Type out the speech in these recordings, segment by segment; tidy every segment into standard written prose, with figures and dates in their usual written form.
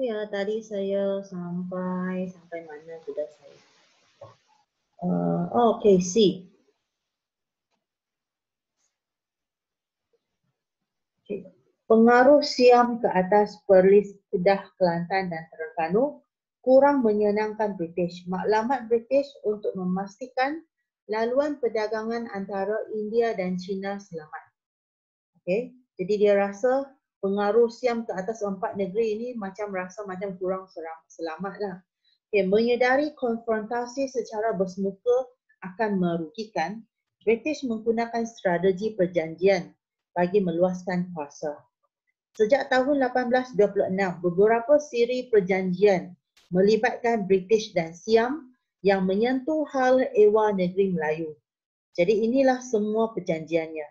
Ya, tadi saya sampai mana sudah saya. Okay, C. Okay. Pengaruh Siam ke atas Perlis, Kedah, Kelantan dan Terengganu kurang menyenangkan British. Maklumat British untuk memastikan laluan perdagangan antara India dan China selamat. Okay. Jadi dia rasa pengaruh Siam ke atas empat negeri ini macam kurang selamat lah. Okay. Menyedari konfrontasi secara bersemuka akan merugikan, British menggunakan strategi perjanjian bagi meluaskan kuasa. Sejak tahun 1826, beberapa siri perjanjian melibatkan British dan Siam yang menyentuh hal ehwal negeri Melayu. Jadi inilah semua perjanjiannya.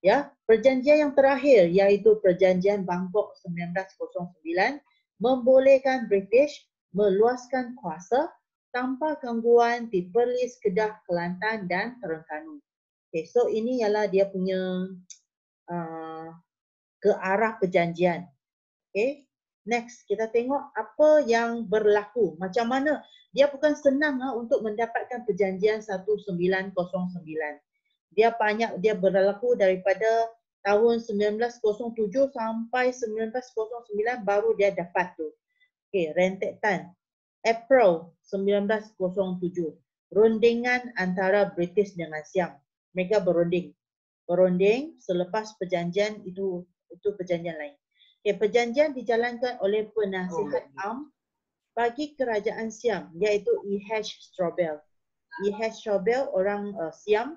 Ya, perjanjian yang terakhir iaitu Perjanjian Bangkok 1909 membolehkan British meluaskan kuasa tanpa gangguan di Perlis, Kedah, Kelantan dan Terengganu. Okay, so ini ialah dia punya ke arah perjanjian. Okay. Next, kita tengok apa yang berlaku. Macam mana. Dia bukan senang untuk mendapatkan perjanjian 1909. Dia berlaku daripada tahun 1907 sampai 1909 baru dia dapat tu. Okay, rentetan. April 1907. Rundingan antara British dengan Siam. Mereka berunding selepas perjanjian itu perjanjian lain. Okay, perjanjian dijalankan oleh penasihat am bagi kerajaan Siam iaitu E.H. Strobel. E.H. Strobel orang Siam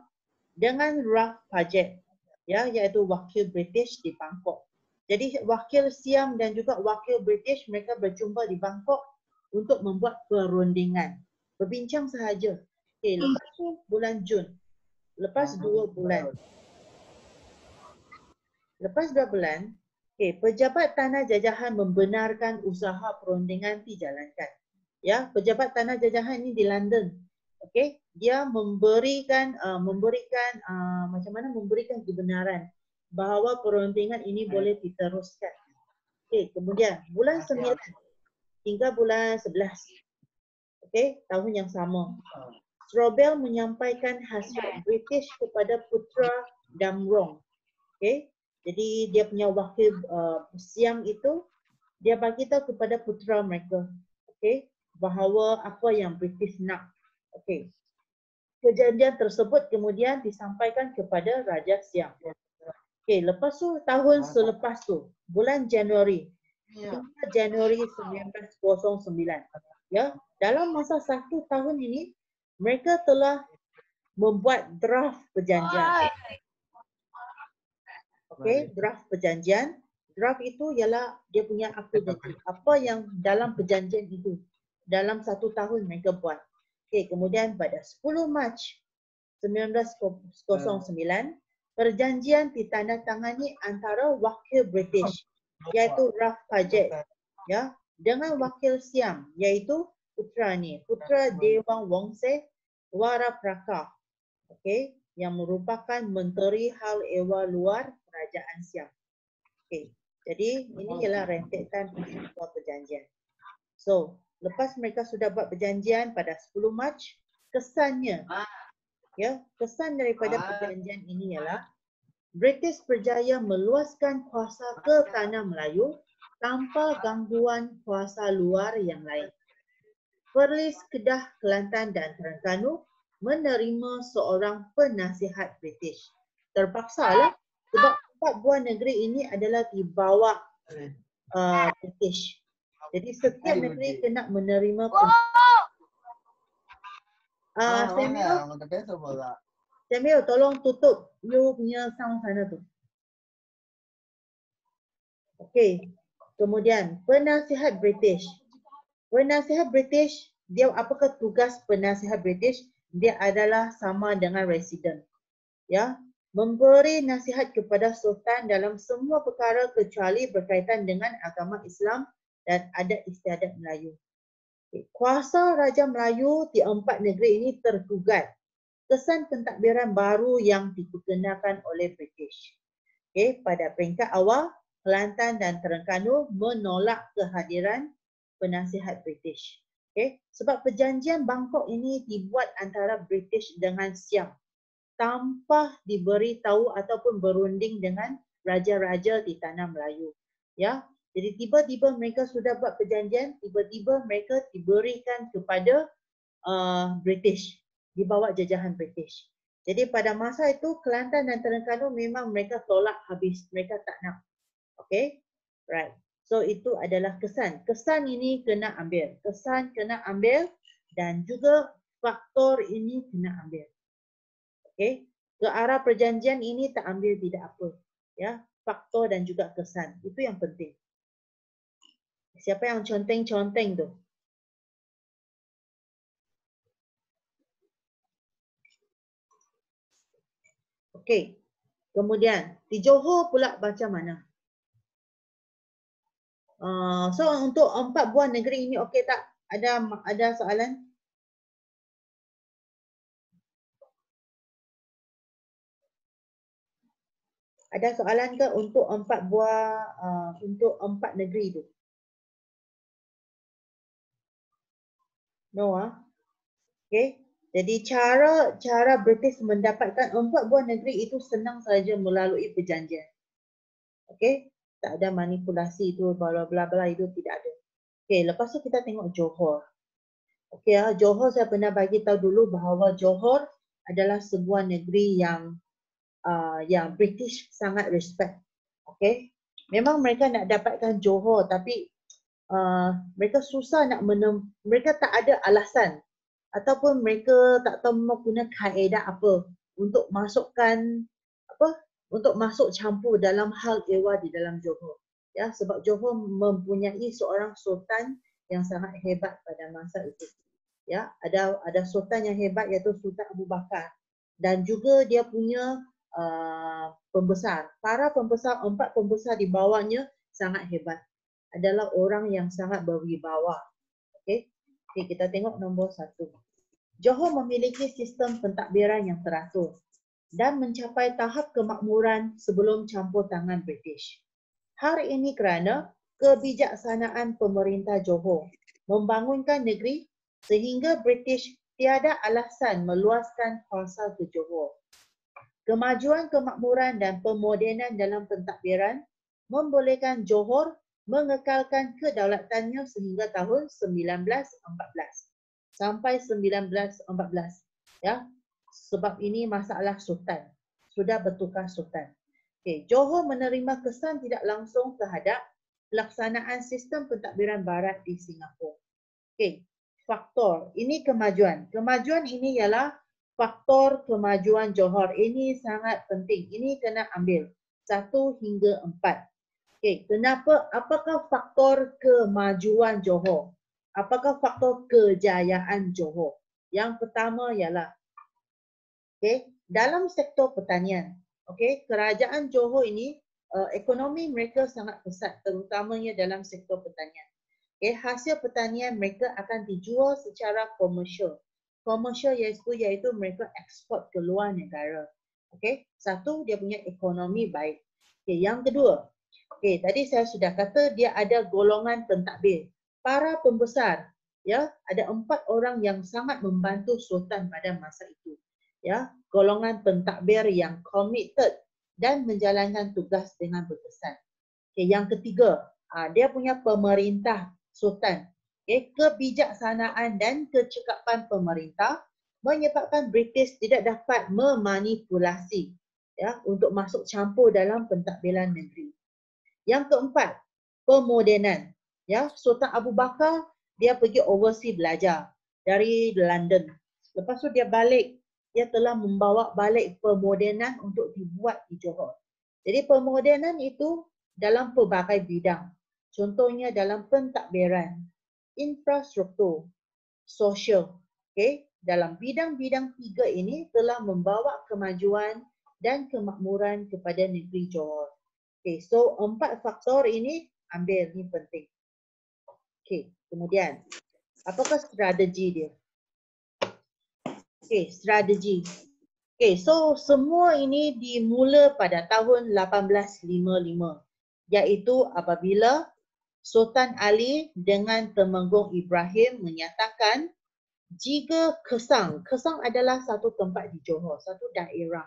dengan Ralph Paget iaitu wakil British di Bangkok. Jadi wakil Siam dan juga wakil British mereka berjumpa di Bangkok untuk membuat perundingan. Berbincang sahaja. Okay, lepas tu bulan Jun. Lepas 2 bulan. Lepas 2 bulan, pejabat tanah jajahan membenarkan usaha perundingan dijalankan. Ya, pejabat tanah jajahan ini di London. Okey, dia memberikan kebenaran bahawa perundingan ini boleh diteruskan. Okey, kemudian bulan 9 hingga bulan 11. Okey, tahun yang sama. Strobel menyampaikan hasil British kepada Putra Damrong. Okey. Jadi dia punya wakil Siam itu dia bagi tahu kepada putera mereka, okey, bahawa apa yang British nak. Okey. Perjanjian tersebut kemudian disampaikan kepada Raja Siam. Okey, lepas tu tahun selepas tu, bulan Januari. Hingga Januari 1909. Ya, dalam masa 1 tahun ini mereka telah membuat draft perjanjian. Okay, draft perjanjian. Draft itu ialah dia punya aktiviti. Apa yang dalam perjanjian itu. Dalam 1 tahun mereka buat. Okay, kemudian pada 10 Mac 1909, perjanjian ditandatangani antara wakil British iaitu Ralph Paget dengan wakil Siam iaitu Putra Dewang Wongse Warapraka. Okay, yang merupakan Menteri Hal Ehwal Luar Kerajaan Siam. Okay. Jadi ini ialah rentetan peristiwa perjanjian. So, lepas mereka sudah buat perjanjian pada 10 Mac, kesannya, kesan daripada perjanjian ini ialah British berjaya meluaskan kuasa ke tanah Melayu tanpa gangguan kuasa luar yang lain. Perlis, Kedah, Kelantan dan Terengganu menerima seorang penasihat British. Terpaksalah sebab 4 buah negeri ini adalah di bawah British. Jadi setiap negeri kena menerima Samuel, tolong tutup you punya sound sana tu. Okey. Kemudian penasihat British. Penasihat British, dia apakah tugas penasihat British? Dia adalah sama dengan resident. Ya, memberi nasihat kepada sultan dalam semua perkara kecuali berkaitan dengan agama Islam dan adat istiadat Melayu. Kuasa Raja Melayu di 4 negeri ini tergugat. Kesan pentadbiran baru yang diperkenalkan oleh British. Pada peringkat awal, Kelantan dan Terengganu menolak kehadiran penasihat British. Okay. Sebab perjanjian Bangkok ini dibuat antara British dengan Siam tanpa diberi tahu ataupun berunding dengan raja-raja di tanah Melayu. Ya, jadi tiba-tiba mereka sudah buat perjanjian, tiba-tiba mereka diberikan kepada British, di bawah jajahan British. Jadi pada masa itu Kelantan dan Terengganu memang mereka tolak habis, mereka tak nak. Okay, right. So itu adalah kesan. Kesan ini kena ambil. Kesan kena ambil dan juga faktor ini kena ambil. Okay. Ke arah perjanjian ini tak ambil tidak apa. Ya, faktor dan juga kesan. Itu yang penting. Siapa yang conteng-conteng tu? Okey. Kemudian, di Johor pula macam mana? So untuk 4 buah negeri ini okey tak? Ada soalan? Ada soalan ke untuk 4 buah untuk 4 negeri itu? No ah. Okey. Jadi cara British mendapatkan 4 buah negeri itu senang saja melalui perjanjian. Okey? Tak ada manipulasi itu bla bla bla itu tidak ada. Okey, lepas tu kita tengok Johor. Okey ah, Johor saya pernah bagi tahu dulu bahawa Johor adalah sebuah negeri yang British sangat respect. Okey. Memang mereka nak dapatkan Johor tapi mereka susah nak mereka tak ada alasan ataupun mereka tak tahu mau guna kaedah apa untuk masukkan untuk masuk campur dalam hal ehwal di dalam Johor. Ya, sebab Johor mempunyai seorang sultan yang sangat hebat pada masa itu. Ya, ada sultan yang hebat iaitu Sultan Abu Bakar dan juga dia punya pembesar. Para pembesar, 4 pembesar di bawahnya sangat hebat. Adalah orang yang sangat berwibawa. Okey. Okey, kita tengok nombor 1. Johor memiliki sistem pentadbiran yang teratur dan mencapai tahap kemakmuran sebelum campur tangan British. Hari ini kerana kebijaksanaan pemerintah Johor membangunkan negeri sehingga British tiada alasan meluaskan kuasa ke Johor. Kemajuan kemakmuran dan pemodenan dalam pentadbiran membolehkan Johor mengekalkan kedaulatannya sehingga tahun 1914 sampai 1914. Ya, sebab ini masalah sultan. Sudah bertukar sultan. Okay, Johor menerima kesan tidak langsung terhadap pelaksanaan sistem pentadbiran barat di Singapura. Okay, faktor ini kemajuan. Kemajuan ini ialah faktor kemajuan Johor. Ini sangat penting. Ini kena ambil 1 hingga 4. Okay, kenapa? Apakah faktor kemajuan Johor? Apakah faktor kejayaan Johor? Yang pertama ialah dalam sektor pertanian. Kerajaan Johor ini ekonomi mereka sangat pesat terutamanya dalam sektor pertanian. Hasil pertanian mereka akan dijual secara komersial. Komersial iaitu mereka ekspor ke luar negara. Satu, dia punya ekonomi baik. Yang kedua, tadi saya sudah kata dia ada golongan pentadbir. Para pembesar, ya, ada 4 orang yang sangat membantu sultan pada masa itu. Ya, golongan pentadbir yang committed dan menjalankan tugas dengan berkesan. Yang ketiga, dia punya pemerintah sultan. Kebijaksanaan dan kecekapan pemerintah menyebabkan British tidak dapat memanipulasi untuk masuk campur dalam pentadbiran negeri. Yang keempat, pemodenan. Sultan Abu Bakar dia pergi overseas belajar dari London. Lepas tu dia balik, dia telah membawa balik pemodenan untuk dibuat di Johor. Jadi pemodenan itu dalam pelbagai bidang. Contohnya dalam pentadbiran, infrastruktur, sosial. Dalam bidang-bidang 3 ini telah membawa kemajuan dan kemakmuran kepada negeri Johor. So 4 faktor ini ambil, ini penting. Kemudian apakah strategi dia? Strategi. So semua ini dimula pada tahun 1855, iaitu apabila Sultan Ali dengan Temenggung Ibrahim menyatakan jika Kesang adalah satu tempat di Johor, satu daerah.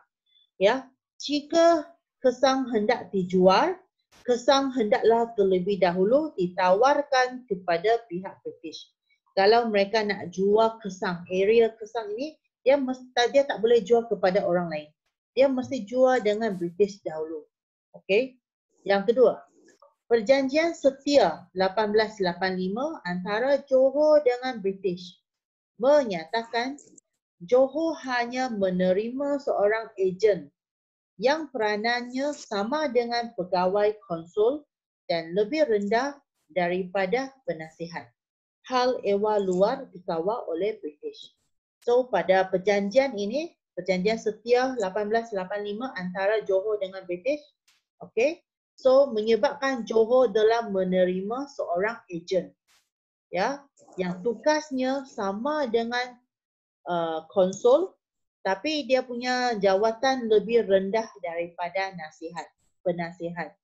Ya, jika Kesang hendak dijual, Kesang hendaklah terlebih dahulu ditawarkan kepada pihak British. Kalau mereka nak jual Kesang, area Kesang ini, dia tak boleh jual kepada orang lain. Dia mesti jual dengan British dahulu. Okey. Yang kedua, Perjanjian Setia 1885 antara Johor dengan British menyatakan Johor hanya menerima seorang ejen yang peranannya sama dengan pegawai konsul dan lebih rendah daripada penasihat. Hal ehwal luar dikawal oleh British. So pada perjanjian ini, Perjanjian Setia 1885 antara Johor dengan British, okey. So menyebabkan Johor telah menerima seorang ejen, ya, yang tugasnya sama dengan konsul, tapi dia punya jawatan lebih rendah daripada penasihat.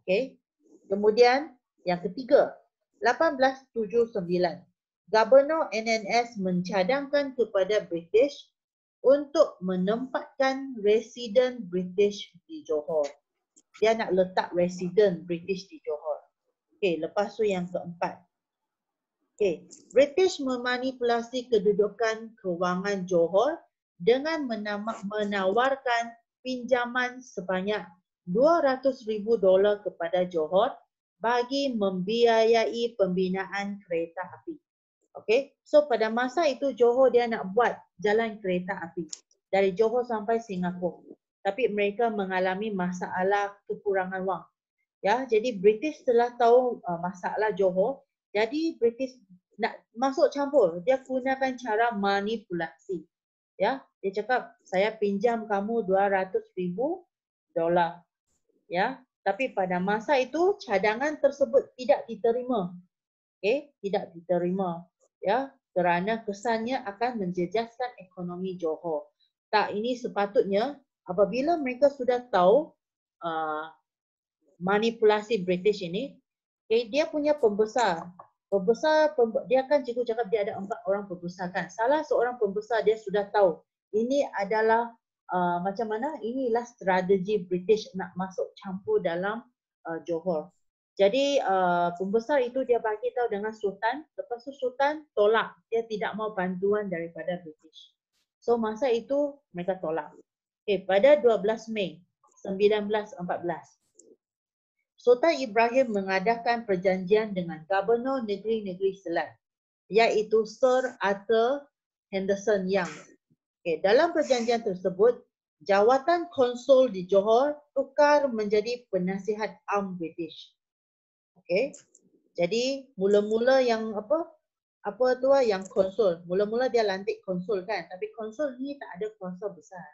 Okey. Kemudian yang ketiga, 1879, Gubernur NNS mencadangkan kepada British untuk menempatkan residen British di Johor. Dia nak letak residen British di Johor. Okey, lepas tu yang keempat. Okey, British memanipulasi kedudukan kewangan Johor dengan menawarkan pinjaman sebanyak $200,000 kepada Johor bagi membiayai pembinaan kereta api. Okey, so pada masa itu Johor dia nak buat jalan kereta api dari Johor sampai Singapura. Tapi mereka mengalami masalah kekurangan wang. Ya, jadi British telah tahu masalah Johor. Jadi British nak masuk campur. Dia gunakan cara manipulasi. Ya, dia cakap saya pinjam kamu $200,000. Ya, tapi pada masa itu cadangan tersebut tidak diterima. Okey, tidak diterima. Ya, kerana kesannya akan menjejaskan ekonomi Johor. Tak, ini sepatutnya apabila mereka sudah tahu manipulasi British ini, okay, dia punya pembesar. Dia kan cikgu cakap dia ada 4 orang pembesar kan. Salah seorang pembesar dia sudah tahu ini adalah macam mana, inilah strategi British nak masuk campur dalam Johor. Jadi pembesar itu dia bagi tahu dengan Sultan, lepas tu Sultan tolak, dia tidak mau bantuan daripada British. So masa itu mereka tolak. Okay, pada 12 Mei 1914, Sultan Ibrahim mengadakan perjanjian dengan Gubernur Negeri-Negeri Selat, iaitu Sir Arthur Henderson Young. Okay, dalam perjanjian tersebut, jawatan konsul di Johor tukar menjadi penasihat am British. Okay, jadi mula-mula yang yang konsul, mula-mula dia lantik konsul kan, tapi konsul ni tak ada kuasa besar.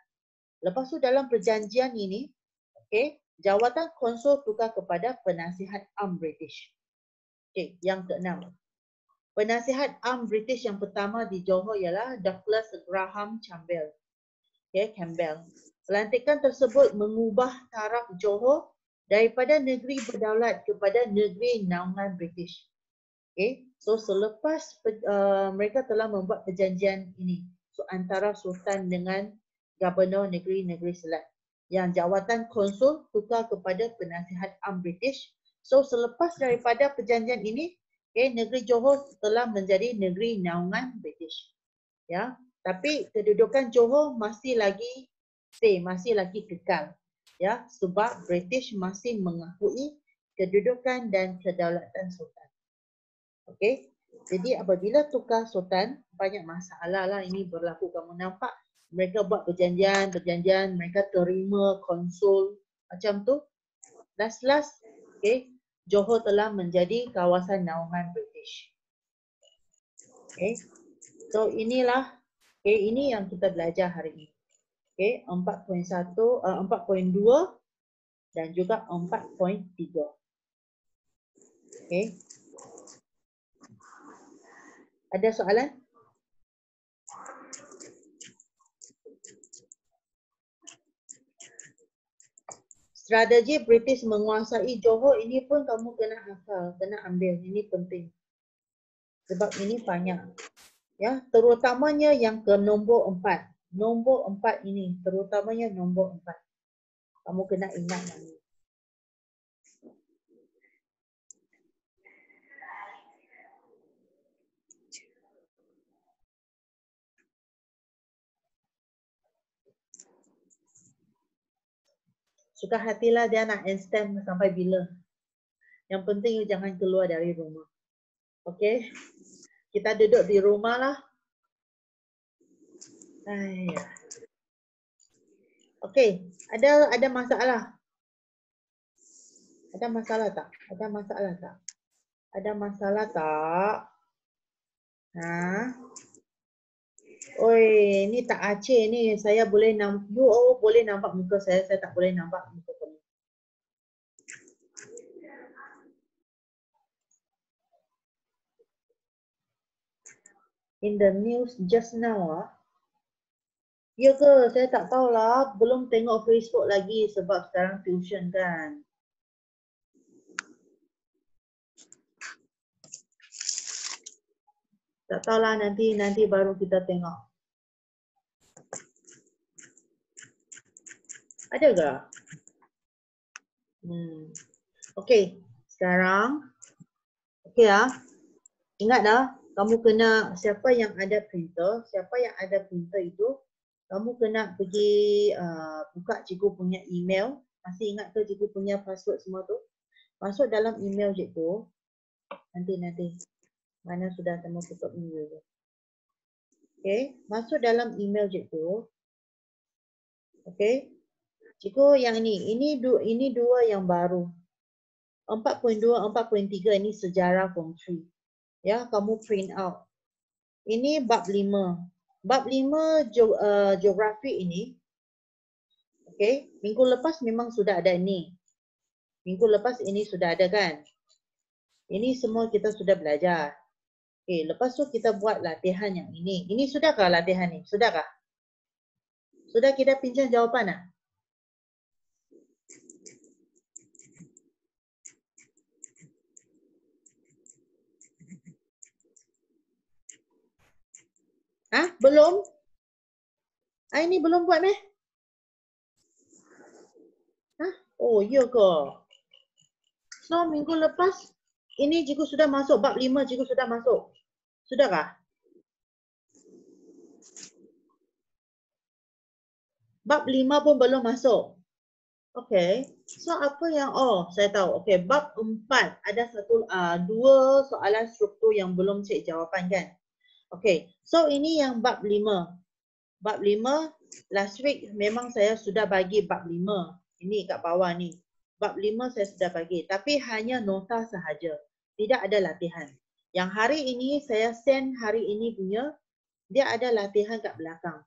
Lepas tu dalam perjanjian ini, okay, jawatan konsul tukar kepada penasihat am British. Okay, yang keenam. Penasihat am British yang pertama di Johor ialah Douglas Graham Campbell. Okay, Campbell. Pelantikan tersebut mengubah taraf Johor daripada negeri berdaulat kepada negeri naungan British. Okay, so selepas mereka telah membuat perjanjian ini, so antara Sultan dengan Gubernur Negeri-Negeri Selat, yang jawatan konsul tukar kepada penasihat am British. So selepas daripada perjanjian ini, okay, negeri Johor telah menjadi negeri naungan British. Ya, tapi kedudukan Johor masih lagi kekal. Ya, sebab British masih mengakui kedudukan dan kedaulatan Sultan. Okey, jadi apabila tukar Sultan, banyak masalah lah ini berlaku. Kamu nampak mereka buat perjanjian, mereka terima konsul macam tu. Last, okay, Johor telah menjadi kawasan naungan British. Okay, so inilah, okay, ini yang kita belajar hari ini. Okay, 4.1, 4.2 dan juga 4.3. Okay. Ada soalan? Strategi British menguasai Johor ini pun kamu kena hafal, kena ambil. Ini penting. Sebab ini banyak. Ya, terutamanya yang ke nombor 4. Nombor 4 ini, terutamanya nombor 4. Kamu kena ingat ini. Suka hatilah dia nak instant sampai bila. Yang penting jangan keluar dari rumah. Okey? Kita duduk di rumah lah. Okey, ada masalah. Ada masalah tak? Ada masalah tak? Ada masalah tak? Ha? Oi, ni tak Aceh ni. Saya boleh nampak, boleh nampak muka saya tak boleh nampak muka kamu. In the news just now ya ke? Saya tak tahulah. Belum tengok Facebook lagi sebab sekarang tuition kan. Tak tahulah, nanti baru kita tengok. Ada ke? Okey, sekarang okey ah. Ingat dah, kamu kena siapa yang ada printer itu kamu kena pergi buka cikgu punya email. Masih ingat ke cikgu punya password semua tu? Masuk dalam email cikgu. Nanti. Mana sudah temu tutup email tu. Okey, masuk dalam email cikgu. Okey. Cikgu yang ini dua yang baru. 4.2, 4.3 ini sejarah form 3. Ya, kamu print out. Ini bab 5. Bab 5 geografi ini. Okey, minggu lepas memang sudah ada ini. Minggu lepas ini sudah ada kan? Ini semua kita sudah belajar. Okey, lepas tu kita buat latihan yang ini. Ini sudahkah latihan ni? Sudahkah? Sudah kita pinjam jawapan tak? Belum? Ini belum buat meh? Oh, ya ke? So, minggu lepas ini cikgu sudah masuk. Bab 5 cikgu sudah masuk. Sudahkah? Bab 5 pun belum masuk. Okey. So apa yang saya tahu. Okey, bab 4 ada dua soalan struktur yang belum cek jawapan kan. Okey. So ini yang bab 5. Bab 5 last week memang saya sudah bagi bab 5. Ini kat bawah ni. Bab 5 saya sudah bagi tapi hanya nota sahaja. Tidak ada latihan. Yang hari ini saya send hari ini punya dia ada latihan kat belakang.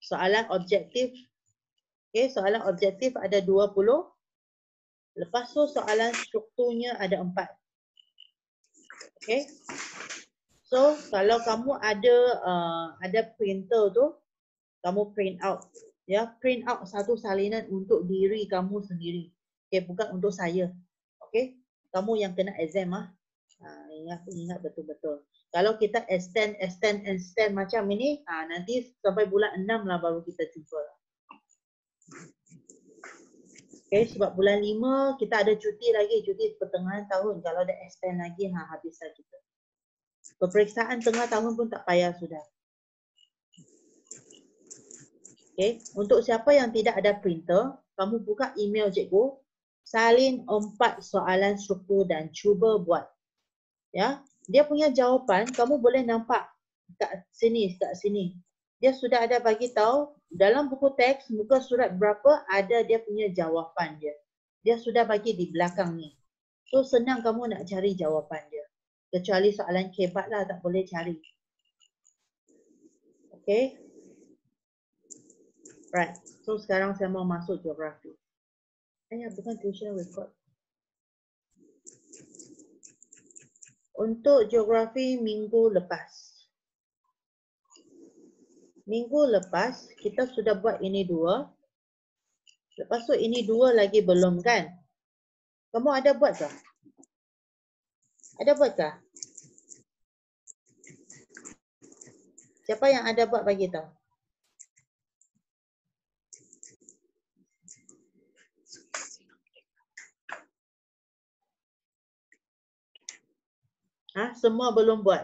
Soalan objektif. Okey, soalan objektif ada 20. Lepas tu soalan strukturnya ada 4. Okey. So, kalau kamu ada printer tu, kamu print out. Ya, print out satu salinan untuk diri kamu sendiri. Okey, bukan untuk saya. Okey. Kamu yang kena exam ingat betul-betul. Kalau kita extend macam ini, nanti sampai bulan 6 lah baru kita jumpa. Okay, sebab bulan 5 kita ada cuti lagi, cuti pertengahan tahun. Kalau ada extend lagi, habislah kita. Peperiksaan tengah tahun pun tak payah sudah. Okay, untuk siapa yang tidak ada printer, kamu buka email cikgu, salin 4 soalan struktur dan cuba buat. Ya, dia punya jawapan kamu boleh nampak kat sini. Dia sudah ada bagi tahu dalam buku teks muka surat berapa ada dia punya jawapan dia. Dia sudah bagi di belakang ni. So senang kamu nak cari jawapan dia. Kecuali soalan kebat lah tak boleh cari. Okay. Right. So sekarang saya mau masuk geografi. Bukan tuition record. Untuk geografi minggu lepas. Minggu lepas kita sudah buat ini 2. Lepas tu ini 2 lagi belum kan? Kamu ada buat ke? Ada buat ke? Siapa yang ada buat bagi tahu? Semua belum buat.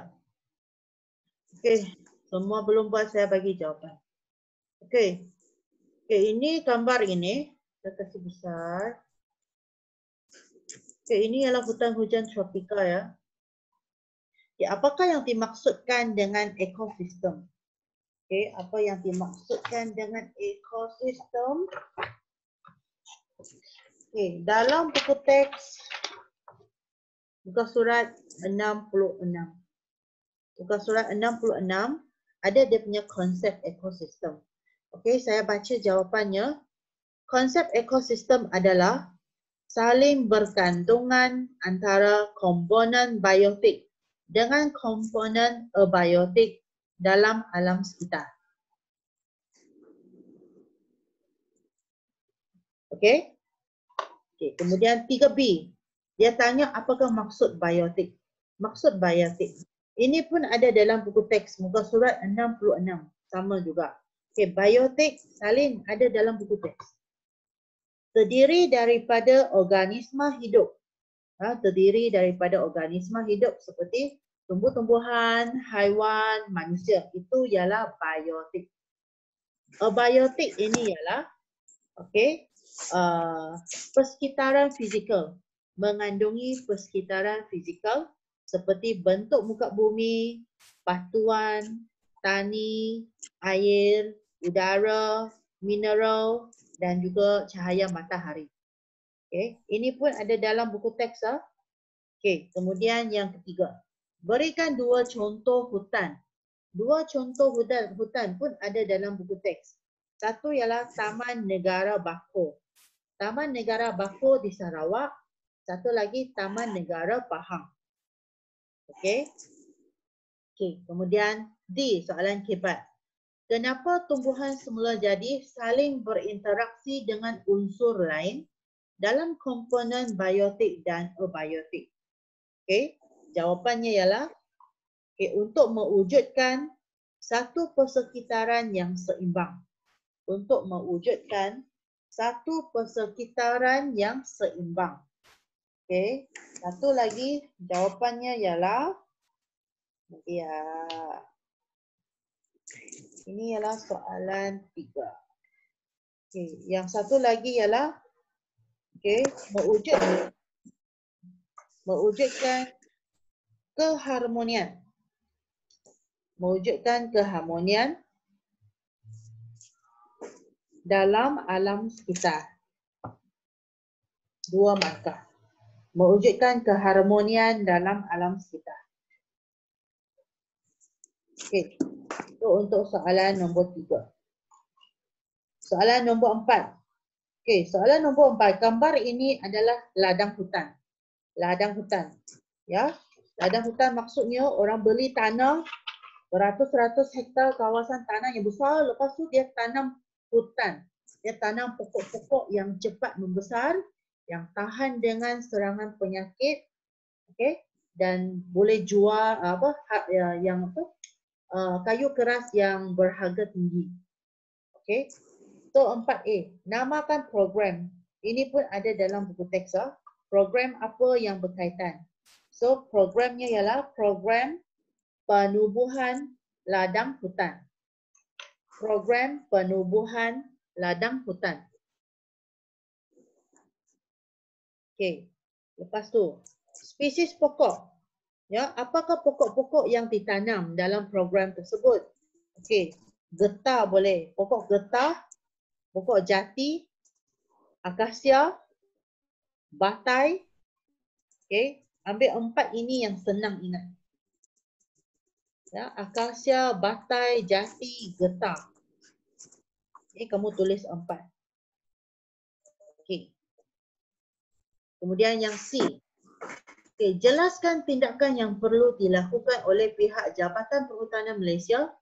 Okey, semua belum buat, saya bagi jawapan. Okey. Okey, ini gambar ini saya kasih besar. Okey, ini ialah hutan hujan tropika ya. Okey, apakah yang dimaksudkan dengan ekosistem? Okey, apa yang dimaksudkan dengan ekosistem? Okey, dalam buku teks muka surat 66. Muka surat 66 ada dia punya konsep ekosistem. Okey, saya baca jawapannya. Konsep ekosistem adalah saling bergantungan antara komponen biotik dengan komponen abiotik dalam alam sekitar. Okey? Okey, kemudian 3B. Dia tanya apakah maksud biotik? Maksud biotik. Ini pun ada dalam buku teks muka surat 66. Sama juga. Okey, biotik salin ada dalam buku teks. Terdiri daripada organisma hidup. Terdiri daripada organisma hidup seperti tumbuh-tumbuhan, haiwan, manusia. Itu ialah biotik. Abiotik ini ialah persekitaran fizikal, mengandungi persekitaran fizikal seperti bentuk muka bumi, batuan, tani, air, udara, mineral dan juga cahaya matahari. Okey, ini pun ada dalam buku teks. Okey, kemudian yang ketiga, berikan 2 contoh hutan. 2 contoh hutan pun ada dalam buku teks. Satu ialah Taman Negara Bako. Taman Negara Bako di Sarawak. Satu lagi Taman Negara Pahang. Okey. Okey, kemudian D, soalan keempat. Kenapa tumbuhan semula jadi saling berinteraksi dengan unsur lain dalam komponen biotik dan abiotik? Okey, jawapannya ialah untuk mewujudkan satu persekitaran yang seimbang. Untuk mewujudkan satu persekitaran yang seimbang. Okey, satu lagi jawapannya ialah ini ialah soalan 3. Okey, yang satu lagi ialah mewujudkan keharmonian. Mewujudkan keharmonian dalam alam sekitar. 2 markah. Mewujudkan keharmonian dalam alam sekitar. Okey. Itu untuk soalan nombor 3. Soalan nombor 4. Okey, soalan nombor 4. Gambar ini adalah ladang hutan. Ladang hutan. Ya. Ladang hutan maksudnya orang beli tanah beratus-ratus hektar kawasan tanah yang besar, lepas tu dia tanam hutan. Dia tanam pokok-pokok yang cepat membesar, yang tahan dengan serangan penyakit, okey, dan boleh jual kayu keras yang berharga tinggi. Okey. So 4A, namakan program. Ini pun ada dalam buku teks. Program apa yang berkaitan? So programnya ialah program penubuhan ladang hutan. Program penubuhan ladang hutan. Okey. Lepas tu, spesies pokok. Ya, apakah pokok-pokok yang ditanam dalam program tersebut? Okey, getah boleh. Pokok getah, pokok jati, akasia, batai. Okey, ambil 4 ini yang senang ingat. Ya, akasia, batai, jati, getah. Okey, kamu tulis 4. Okey. Kemudian yang C. Okey, jelaskan tindakan yang perlu dilakukan oleh pihak Jabatan Perhutanan Malaysia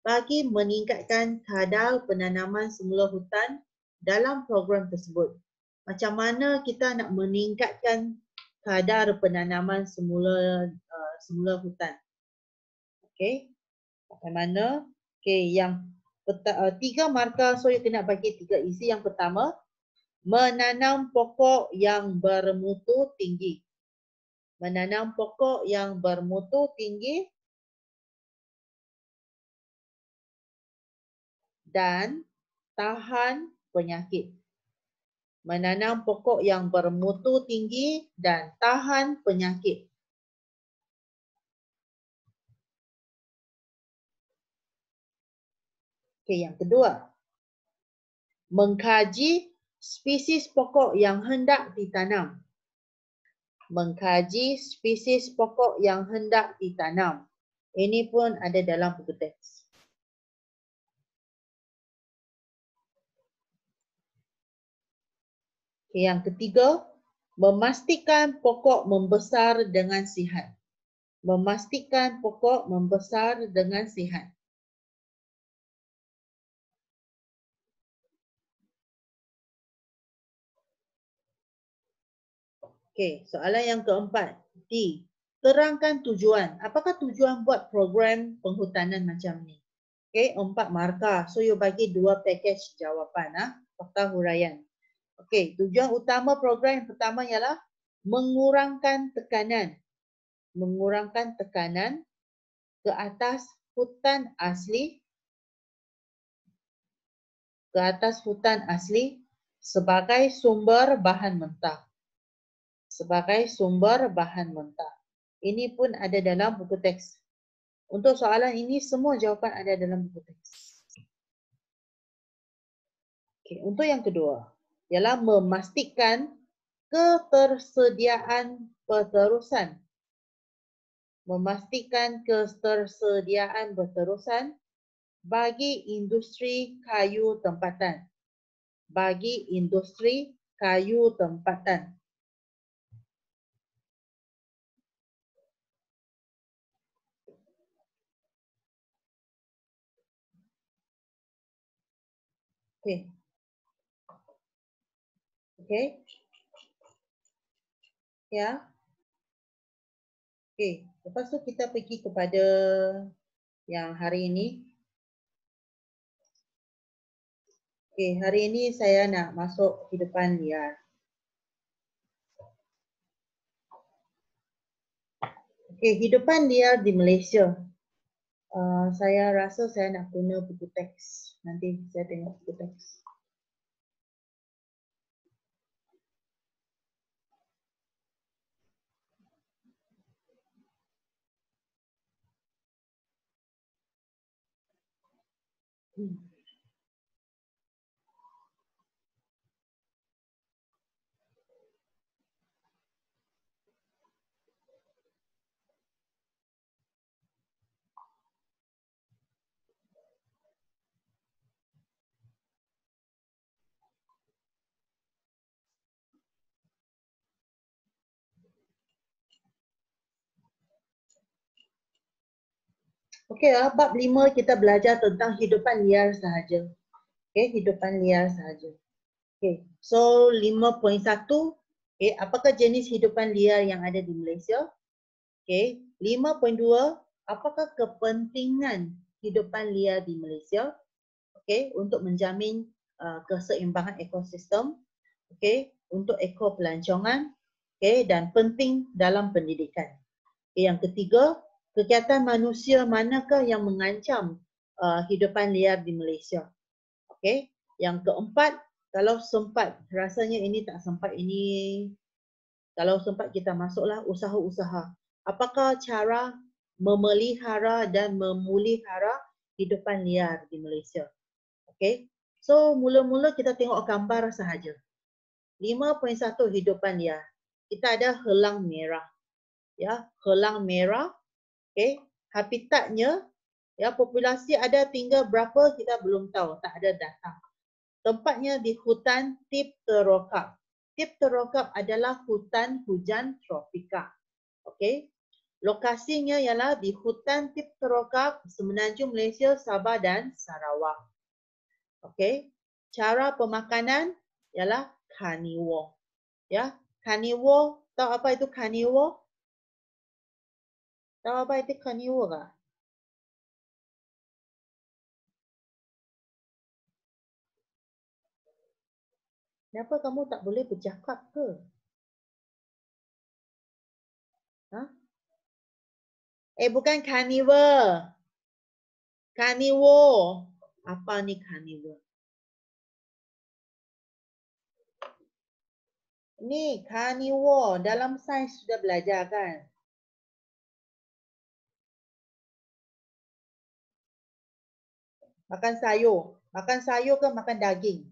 bagi meningkatkan kadar penanaman semula hutan dalam program tersebut. Macam mana kita nak meningkatkan kadar penanaman semula hutan? Okey. Macam mana? Okey, yang 3 markah, so you kena bagi 3 isi. Yang pertama, menanam pokok yang bermutu tinggi. Menanam pokok yang bermutu tinggi dan tahan penyakit. Menanam pokok yang bermutu tinggi dan tahan penyakit. Okey, yang kedua, mengkaji spesies pokok yang hendak ditanam. Mengkaji spesies pokok yang hendak ditanam. Ini pun ada dalam buku teks. Okay, yang ketiga, memastikan pokok membesar dengan sihat. Memastikan pokok membesar dengan sihat. Okey, soalan yang keempat. D. Terangkan tujuan. Apakah tujuan buat program penghutanan macam ni? Okey, 4 markah. So, you bagi 2 package jawapan. Fakta huraian. Okey, tujuan utama program yang pertama ialah mengurangkan tekanan. Mengurangkan tekanan ke atas hutan asli. Ke atas hutan asli sebagai sumber bahan mentah. Sebagai sumber bahan mentah. Ini pun ada dalam buku teks. Untuk soalan ini, semua jawapan ada dalam buku teks. Okay, untuk yang kedua, ialah memastikan ketersediaan berterusan. Memastikan ketersediaan berterusan bagi industri kayu tempatan. Bagi industri kayu tempatan. Okey. Okey. Ya. Okey. Lepas tu kita pergi kepada yang hari ini. Okey, hari ini saya nak masuk kehidupan liar. Okey, kehidupan liar di Malaysia. Saya rasa saya nak guna buku teks. Nanti saya tengok buku teks. Okey, bab 5 kita belajar tentang hidupan liar sahaja. Okey, hidupan liar sahaja. Okey, so 5.1, okey, apakah jenis hidupan liar yang ada di Malaysia? Okey, 5.2, apakah kepentingan hidupan liar di Malaysia? Okey, untuk menjamin keseimbangan ekosistem, okey, untuk ekopelancongan, okey, dan penting dalam pendidikan. Okay, yang ketiga, kegiatan manusia manakah yang mengancam hidupan liar di Malaysia? Okey, yang keempat, kalau sempat, rasanya ini tak sempat ini, kalau sempat kita masuklah usaha-usaha. Apakah cara memelihara dan memulihara hidupan liar di Malaysia? Okey, so mula-mula kita tengok gambar sahaja. 5.1 hidupan liar. Kita ada helang merah. Ya, helang merah. Okey, habitatnya, ya, populasi ada tinggal berapa kita belum tahu, tak ada data. Tempatnya di hutan Tip Terokap. Tip Terokap adalah hutan hujan tropika. Okey. Lokasinya ialah di hutan tip terokak Semenanjung Malaysia, Sabah dan Sarawak. Okey. Cara pemakanan ialah carnivore. Ya, carnivore, tahu apa itu carnivore? Tahu apa itu carnivore tak? Kenapa kamu tak boleh bercakap ke? Ha? Bukan carnivore. Carnivore. Apa ni carnivore? Ni carnivore. Dalam sains sudah belajar kan? Makan sayur. Makan sayur ke makan daging?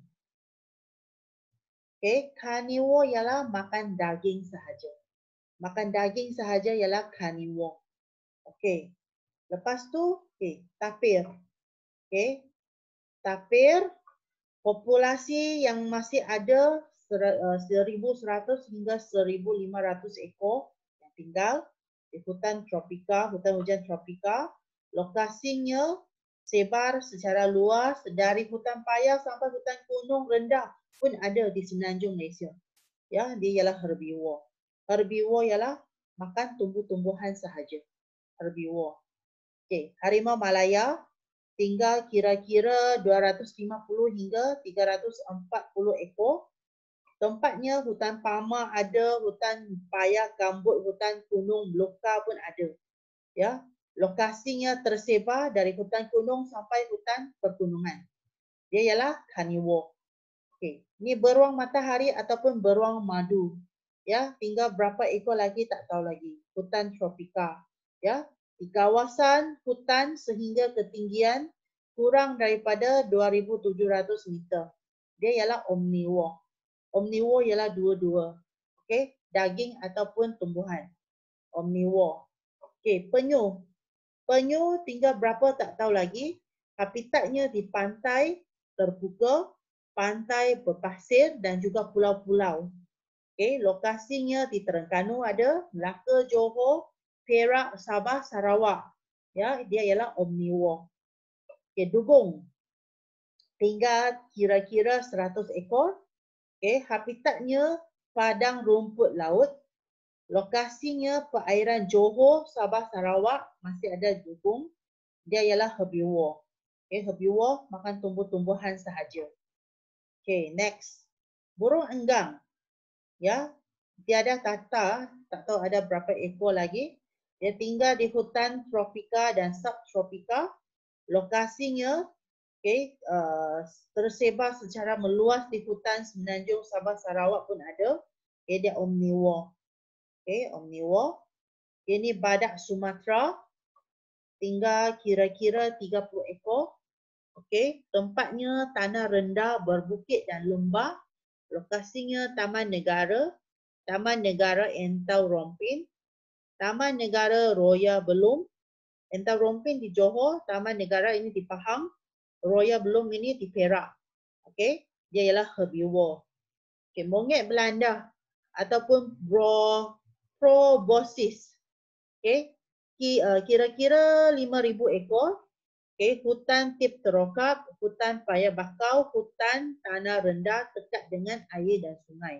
Okay. Carnivore ialah makan daging sahaja. Makan daging sahaja ialah carnivore. Okay. Lepas tu, okay, tapir. Okay. Tapir, populasi yang masih ada 1,100 hingga 1,500 ekor yang tinggal di hutan tropika, hutan hujan tropika. Lokasinya sebar secara luas dari hutan paya sampai hutan gunung rendah pun ada di Semenanjung Malaysia. Ya, dia ialah herbivore. Herbivore ialah makan tumbuh-tumbuhan sahaja. Herbivore. Okey, harimau Malaya tinggal kira-kira 250 hingga 340 ekor. Tempatnya hutan palma ada, hutan paya, gambut, hutan gunung, belukar pun ada. Ya, lokasinya tersebar dari hutan gunung sampai hutan pergunungan. Dia ialah carnivore. Okey, ni beruang matahari ataupun beruang madu. Ya, tinggal berapa ekor lagi tak tahu lagi. Hutan tropika. Ya, di kawasan hutan sehingga ketinggian kurang daripada 2,700 meter. Dia ialah omnivore. Omnivore ialah dua-dua. Okey, daging ataupun tumbuhan. Omnivore. Okey, penyu. Penyu tinggal berapa tak tahu lagi. Habitatnya di pantai terbuka, pantai berpasir dan juga pulau-pulau. Okey, lokasinya di Terengganu ada, Melaka, Johor, Perak, Sabah, Sarawak. Ya, dia ialah omnivore. Okey, dugong. Tinggal kira-kira 100 ekor. Okey, habitatnya padang rumput laut. Lokasinya perairan Johor, Sabah, Sarawak masih ada dugong. Dia ialah herbivore. Okay, herbivore makan tumbuh-tumbuhan sahaja. Okay, next. Burung enggang. Ya, tiada tata, tak tahu ada berapa ekor lagi. Dia tinggal di hutan tropika dan subtropika. Lokasinya tersebar secara meluas di hutan Semenanjung, Sabah, Sarawak pun ada. Okay, dia omnivore. Okay, omnivore. Ini badak Sumatera. Tinggal kira-kira 30 ekor. Okey, tempatnya tanah rendah, berbukit dan lembah. Lokasinya Taman Negara, Taman Negara Entau Rompin, Taman Negara Roya Belum, Entau Rompin di Johor, Taman Negara ini di Pahang, Roya Belum ini di Perak. Okey, dia ialah herbivore. Okey, monyet Belanda ataupun proboscis. Okey, kira-kira 5,000 ekor. Okay, hutan tip terokak, hutan paya bakau, hutan tanah rendah dekat dengan air dan sungai.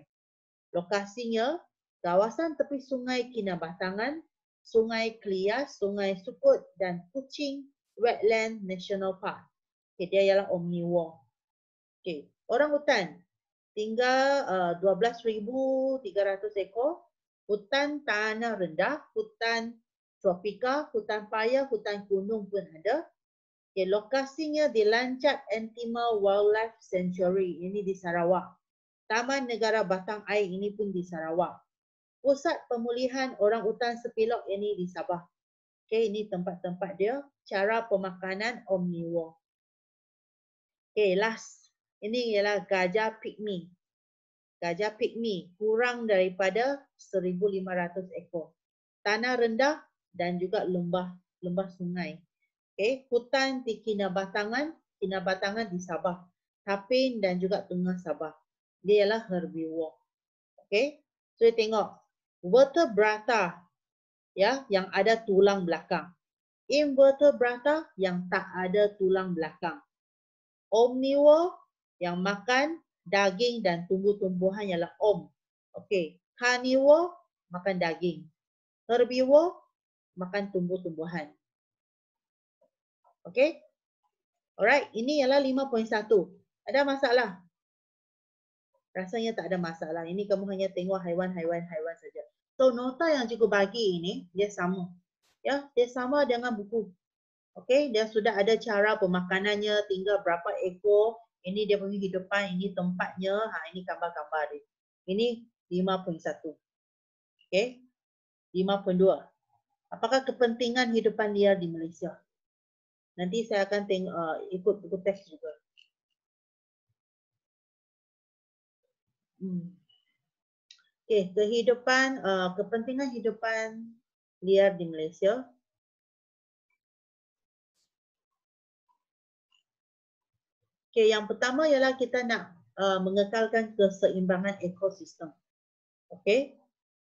Lokasinya, kawasan tepi sungai Kinabatangan, sungai Klias, sungai Sukut dan Kuching Wetland National Park. Okay, dia ialah omnivore. Okay, orang hutan tinggal 12,300 ekor. Hutan tanah rendah, hutan tropika, hutan paya, hutan gunung pun ada. Okay, lokasinya di Lancat Entima Wildlife Sanctuary, ini di Sarawak. Taman Negara Batang Air, ini pun di Sarawak. Pusat Pemulihan Orang Utan Sepilok, ini di Sabah. Okay, ini tempat-tempat dia. Cara pemakanan omnivore. Okay, last. Ini ialah gajah pygmy. Gajah pygmy kurang daripada 1,500 ekor. Tanah rendah dan juga lembah sungai. Okay, hutan di Kinabatangan di Sabah, Tapin dan juga Tengah Sabah. Dia ialah herbivore. Okay, so tengok vertebrata ya, yang ada tulang belakang. Invertebrata yang tak ada tulang belakang. Omnivore yang makan daging dan tumbuh-tumbuhan ialah Okey. Carnivore makan daging. Herbivore makan tumbuh-tumbuhan. Okey? Alright, ini ialah 5.1. Ada masalah? Rasanya tak ada masalah. Ini kamu hanya tengok haiwan-haiwan saja. So nota yang cikgu bagi ini dia sama. Ya, dia sama dengan buku. Okey, dia sudah ada cara pemakanannya, tinggal berapa ekor, ini dia punya hidupan, ini tempatnya, ini gambar-gambar dia. Ini 5.1. Okey. 5.2. Apakah kepentingan hidupan liar di Malaysia? Nanti saya akan ikut buku teks juga. Okey, kepentingan hidupan liar di Malaysia. Okey, yang pertama ialah kita nak mengekalkan keseimbangan ekosistem. Okey,